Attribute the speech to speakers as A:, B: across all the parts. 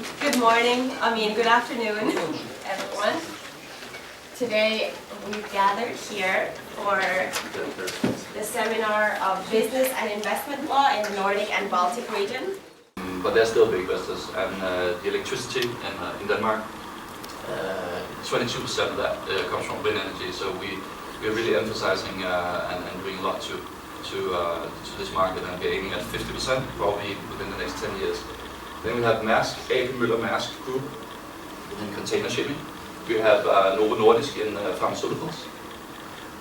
A: Good morning, good afternoon, everyone. Today we've gathered here for the seminar of business and investment law in the Nordic and Baltic region.
B: But they're still big investors, and the electricity in Denmark, 22% of that comes from wind energy. So we're really emphasizing and doing a lot to this market, and we're aiming at 50% probably within the next 10 years. Then we have Maersk, A.P. Møller-Maersk Group in container shipping. We have Novo Nordisk in pharmaceuticals.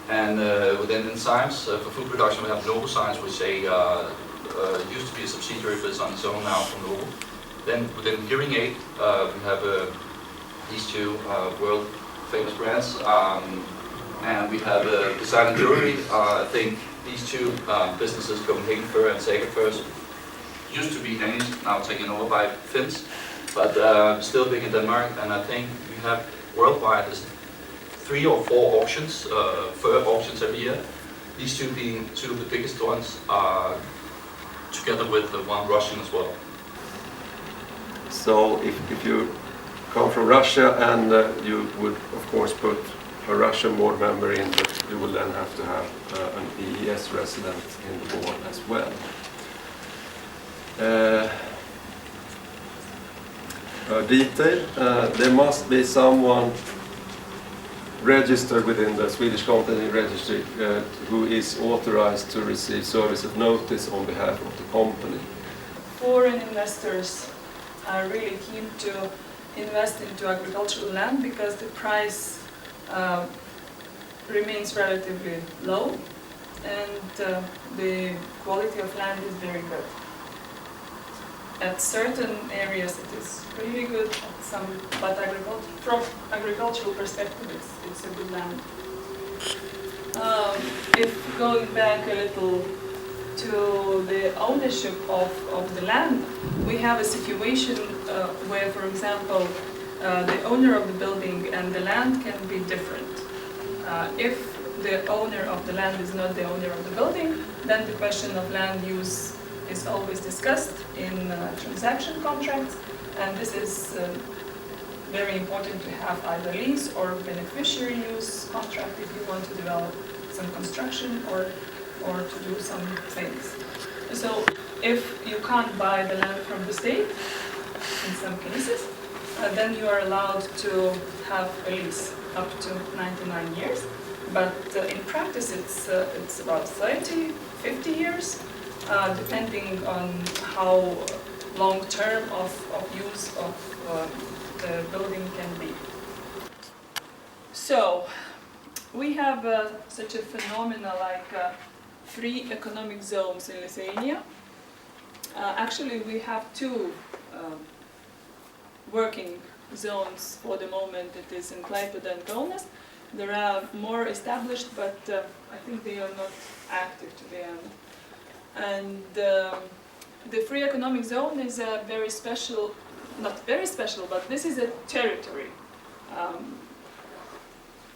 B: And within enzymes for food production, we have Novozymes, which used to be a subsidiary, but is on its own now from Novo. Then within hearing aid, we have these two world famous brands. And we have design and jewelry. I think these two businesses, Copenhagen Fur and Saga Furs, used to be Danish, now taken over by Finns, but still big in Denmark. And I think we have worldwide 3 or 4 auctions, fur auctions every year. These two being two of the biggest ones, together with the one Russian as well.
C: So if you come from Russia and you would of course put a Russian board member in, but you will then have to have an EES resident in the board as well. Detail, there must be someone registered within the Swedish Company Registry who is authorized to receive service of notice on behalf of the company.
D: Foreign investors are really keen to invest into agricultural land because the price remains relatively low and the quality of land is very good. At certain areas it is really good, but from agricultural perspective it's a good land. If going back a little to the ownership of the land, we have a situation where, for example, the owner of the building and the land can be different. If the owner of the land is not the owner of the building, then the question of land use is always discussed in transaction contracts, and this is very important to have either lease or beneficiary use contract if you want to develop some construction or to do some things. So if you can't buy the land from the state, in some cases, then you are allowed to have a lease up to 99 years, but in practice it's about 30, 50 years. Depending on how long term of use of the building can be. So we have such a phenomena like free economic zones in Lithuania. Actually we have 2 working zones for the moment. It is in Klaipėda and Kaunas. There are more established, but I think they are not active to the end. And the free economic zone is a very special, not very special, but this is a territory.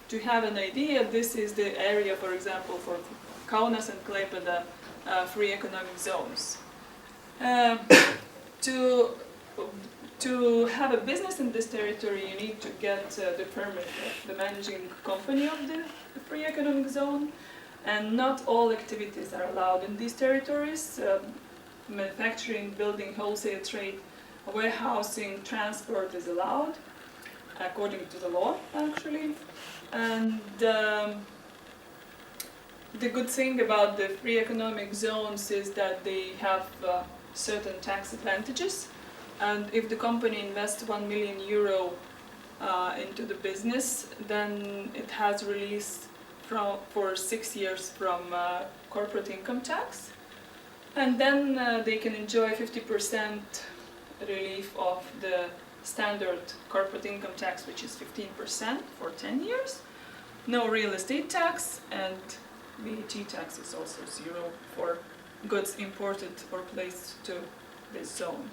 D: To have an idea, this is the area, for example, for Kaunas and Klaipėda free economic zones. To have a business in this territory, you need to get the permit of the managing company of the free economic zone. And not all activities are allowed in these territories. Manufacturing, building, wholesale trade, warehousing, transport is allowed, according to the law, actually. And the good thing about the free economic zones is that they have certain tax advantages. And if the company invests €1 million into the business, then it has released for 6 years from corporate income tax, and then they can enjoy 50% relief of the standard corporate income tax, which is 15% for 10 years, no real estate tax, and VAT tax is also 0 for goods imported or placed to this zone.